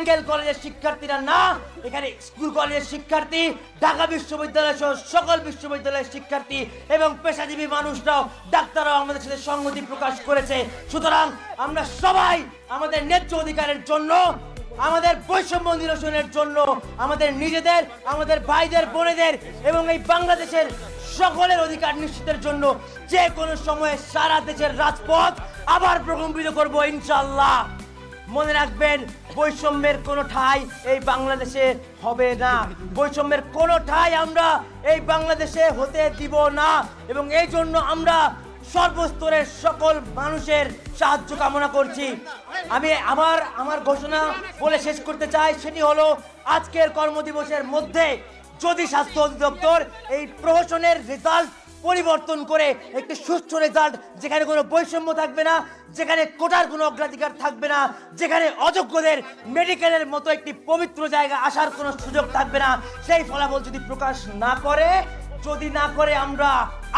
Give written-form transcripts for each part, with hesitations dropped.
Medical কলেজের শিক্ষার্থীরা না, এখানে স্কুল কলেজের শিক্ষার্থী, ঢাকা বিশ্ববিদ্যালয় সহ সকল বিশ্ববিদ্যালয়ের শিক্ষার্থী এবং পেশাজীবী মানুষরাও, ডাক্তাররাও আমাদের সাথে সংহতি প্রকাশ করেছে। সুতরাং আমরা সবাই আমাদের ন্যায্য অধিকারের জন্য, আমাদের বৈষম্য নিরসনের জন্য, আমাদের নিজেদের, আমাদের ভাইদের, বোনেদের এবং এই বাংলাদেশের সকলের অধিকার নিশ্চিতের জন্য যে কোনো সময়ে সারা দেশের রাজপথ আবার প্রকম্পিত করব ইনশাআল্লাহ। মনে রাখবেন, বৈষম্যের কোনো ঠাঁই এই বাংলাদেশে হবে না। বৈষম্যের কোনো ঠাঁই আমরা এই বাংলাদেশে হতে দিব না এবং এই জন্য আমরা সর্বস্তরের সকল মানুষের সাহায্য কামনা করছি। আমি আমার ঘোষণা বলে শেষ করতে চাই, সেটি হলো আজকের কর্মদিবসের মধ্যে যদি স্বাস্থ্য অধিদপ্তর এই প্রহসনের রেজাল্ট পরিবর্তন করে একটি সুষ্ঠু রেজাল্ট, যেখানে কোনো বৈষম্য থাকবে না, যেখানে কোটার কোনো অগ্রাধিকার থাকবে না, যেখানে অযোগ্যদের মেডিকেলের মতো একটি পবিত্র জায়গা আসার কোনো সুযোগ থাকবে না, সেই ফলাফল যদি প্রকাশ না করে আমরা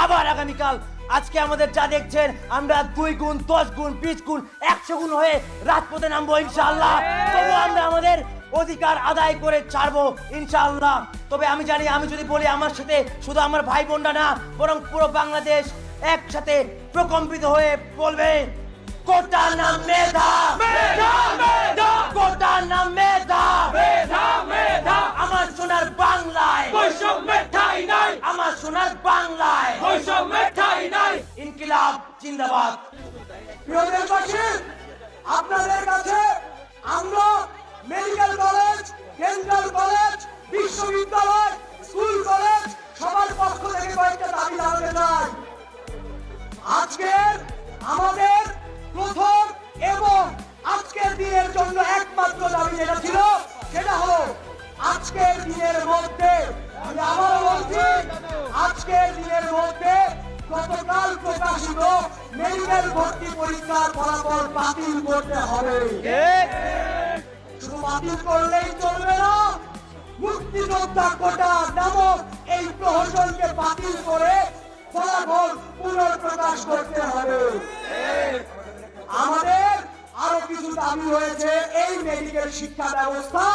আবার আগামীকাল আজকে আমাদের যা দেখছেন, আমরা 2 গুণ, 10 গুণ, 20 গুণ, 100 গুণ হয়ে রাজপথে নামবো ইনশাআল্লাহ। তবু আমরা আমাদের অধিকার আদায় করে ছাড়বো ইনশাআল্লাহ। তবে আমি জানি, আমি যদি বলি আমার সাথে শুধু আমার ভাই বোনরা না, বরং পুরো বাংলাদেশ একসাথে প্রকম্পিত হয়ে বলবে, কোটা না মেধা, মেধা মেধা, কোটা না মেধা, মেধা মেধা, আমার সোনার বাংলায় বৈষম্যের ঠাঁই নাই, আমার সোনার বাংলায় বৈষম্যের ঠাঁই নাই। ইনকিলাব জিন্দাবাদ। প্রিয় দেশবাসী, আপনাদের কাছে আমরা মেডিকেল কলেজ, ডেন্টাল কলেজ, বিশ্ববিদ্যালয়, স্কুল কলেজ সবার পক্ষ থেকে কয়েকটা দাবি জানাতে চাই। আজকের আমাদের প্রথম এবং আজকের দিনের জন্য একমাত্র দাবি যেটা ছিল, সেটা হলো আজকের দিনের মধ্যে, আমি আবারও বলছি, আজকের দিনের মধ্যে গতকাল প্রকাশিত মেডিকেল ভর্তি পরীক্ষার ফলাফল বাতিল করতে হবে। শুধু বাতিল করলেই চলবে না, মুক্তিযোদ্ধা কোটা নামক এই প্রহসনকে বাতিল করে ফলাফল পুনঃপ্রকাশ করতে হবে। আমাদের আরো কিছু দাবি রয়েছে এই মেডিকেল শিক্ষা ব্যবস্থা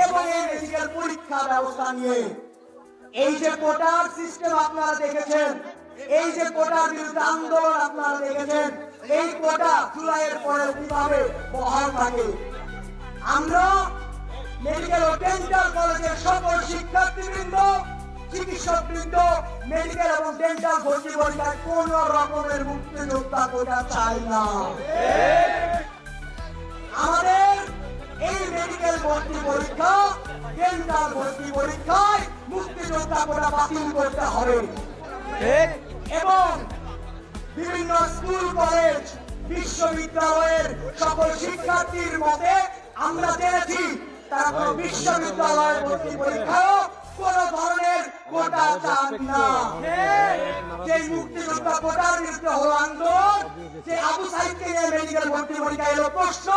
এবং এই মেডিকেল পরীক্ষা ব্যবস্থা নিয়ে। এই যে কোটার সিস্টেম আপনারা দেখেছেন, এই যে কোটার বিরুদ্ধে আন্দোলন আপনারা দেখেছেন, এই কোটা জুলাইয়ের পরে কিভাবে বহাল থাকে। আমরা মেডিকেল ও ডেন্টাল কলেজের সকল শিক্ষার্থীবৃন্দ, চিকিৎসকবৃন্দ, মেডিকেল এবং ডেন্টাল ভর্তি পরীক্ষায় কোন রকমের মুক্তিযোদ্ধা কোটা চাই না। আমাদের এই মেডিকেল ভর্তি পরীক্ষা, ডেন্টাল ভর্তি পরীক্ষায় মুক্তিযোদ্ধা কোটা বাতিল করতে হবে এবং বিভিন্ন স্কুল কলেজ বিশ্ববিদ্যালয়ের সকল শিক্ষার্থীর মতে আমরা জেনেছি তারা কোন বিশ্ববিদ্যালয়ের ভর্তি পরীক্ষাও কোন ধরনের কোটা চান না। যে মুক্তিযোদ্ধা কোটার বিরুদ্ধে হলো আন্দোলন, যে আবু সাইদকে নিয়ে মেডিকেল ভর্তি পরীক্ষা এলো প্রশ্ন,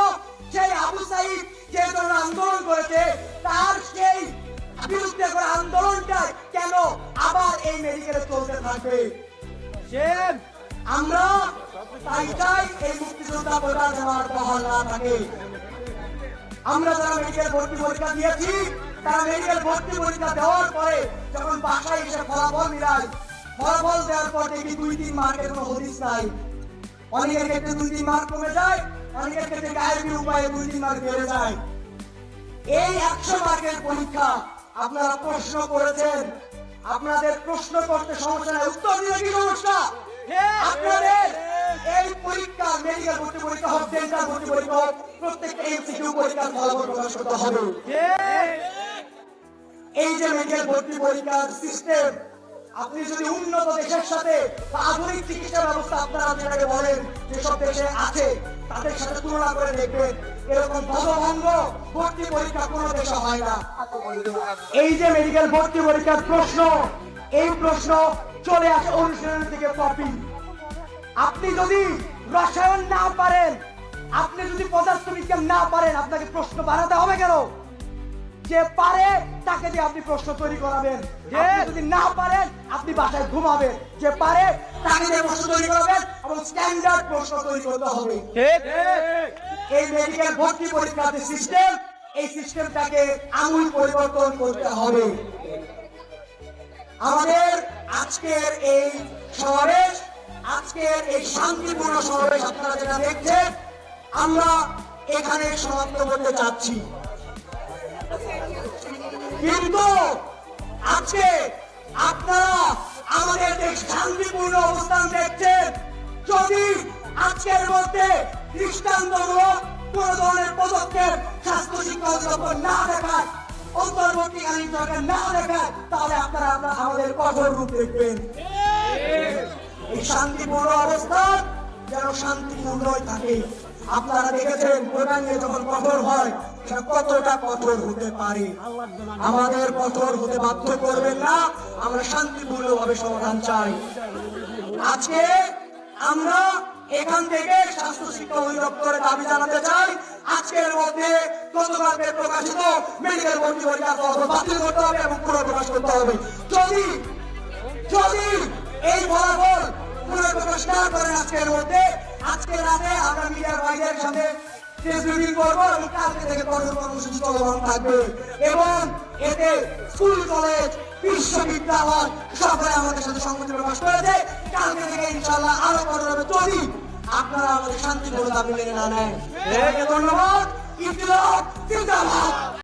সেই আবু সাইদ যে জন্য আন্দোলন করেছে তার সেই বিরুদ্ধে করা আন্দোলনটা কেন আবার এই মেডিকেলে চলতে থাকবে? আমরা তাই চাই এই মুক্তিযোদ্ধা কোটা দেওয়ার বহাল না থাকে। আমরা যারা মেডিকেল ভর্তি পরীক্ষা দিয়েছি, তারা মেডিকেল ভর্তি পরীক্ষা দেওয়ার পরে যখন বাসায় এসে ফলাফল মিলাই, ফলাফল দেওয়ার পর দেখি 2-3 মার্কের কোনো হদিস নাই। অনেকের ক্ষেত্রে 2-3 মার্ক কমে যায়, অনেকের ক্ষেত্রে গায়েবী উপায়ে 2-3 মার্ক বেড়ে যায়। এই 100 মার্কের পরীক্ষা আপনারা প্রশ্ন করেছেন, আপনাদের প্রশ্ন করতে সমস্যা নাই, উত্তর দিলে কি সমস্যা? আপনাদের এই পরীক্ষা, মেডিকেল ভর্তি পরীক্ষা হোক, ডেন্টাল ভর্তি পরীক্ষা হোক, প্রত্যেকটা এমসিকিউ পরীক্ষার ফলাফল প্রকাশ করতে হবে। এই যে মেডিকেল ভর্তি পরীক্ষার সিস্টেম, আপনি যদি উন্নত দেশের সাথে বা আধুনিক চিকিৎসা ব্যবস্থা আপনারা যেটাকে বলেন যেসব দেশে আছে তাদের সাথে তুলনা করে দেখবেন, এরকম পদভঙ্গ ভর্তি পরীক্ষা কোনো দেশে হয় না। এই যে মেডিকেল ভর্তি পরীক্ষার প্রশ্ন, এই প্রশ্ন চলে আসে অনুশীলনের থেকে কপি। আপনি যদি রসায়ন না পারেন, আপনি যদি পদার্থবিজ্ঞান না পারেন, আপনাকে প্রশ্ন বানাতে হবে কেন? যে পারে তাকে দিয়ে আপনি প্রশ্ন তৈরি করাবেন। আপনি যদি না পারেন, আপনি বাসায় ঘুমাবেন। যে পারে তাকে দিয়ে প্রশ্ন তৈরি করাবেন এবং স্ট্যান্ডার্ড প্রশ্ন তৈরি করতে হবে। এই মেডিকেল ভর্তি পরীক্ষার সিস্টেম এই সিস্টেমটাকে আমূল পরিবর্তন করতে হবে। আমাদের আজকের এই সমাবেশ, আজকের এই শান্তিপূর্ণ সমাবেশ আপনারা যেটা দেখছেন, আমরা এখানে সমাপ্ত করতে চাচ্ছি। কিন্তু আজকে আপনারা আমাদের যে শান্তিপূর্ণ অবস্থান দেখছেন, যদি আজকের মধ্যে দৃষ্টান্তমূলক কোন ধরনের পদক্ষেপ স্বাস্থ্য শিক্ষা অধিদপ্তর না দেখায়, অন্তর্বর্তীকালীন সরকার না দেখায়, তাহলে আপনারা আমাদের কঠোর রূপ দেখবেন। এই শান্তিপূর্ণ অবস্থান যেন শান্তিপূর্ণই থাকে। আপনারা দেখেছেন কোরআন নিয়ে যখন কঠোর হয় সেটা কতটা কঠোর হতে পারে। আমাদের কঠোর হতে বাধ্য করবেন না, আমরা শান্তিপূর্ণভাবে সমাধান চাই। আজকে আমরা এখান থেকে স্বাস্থ্য শিক্ষা অধিদপ্তরের দাবি জানাতে চাই, আজকের মধ্যে গতকালকে প্রকাশিত মেডিকেল ভর্তি পরীক্ষার ফলাফল বাতিল করতে হবে এবং পুনঃপ্রকাশ করতে হবে। যদি যদি এই ফলাফল পুনঃপ্রকাশ না করেন আজকের মধ্যে, আজকে রাতে আমরা মিডিয়ার ভাইদের সাথে প্রেস মিটিং করব এবং কালকে থেকে কঠোর কর্মসূচি চলমান থাকবে এবং এতে স্কুল কলেজ বিশ্ববিদ্যালয় সকলে আমাদের সাথে সংহতি প্রকাশ করেছে। কালকে থেকে ইনশাআল্লাহ আরো কঠোর হবে যদি আপনারা আমাদের শান্তিপূর্ণ দাবি মেনে না নেন। ধন্যবাদ। ইনকিলাব জিন্দাবাদ।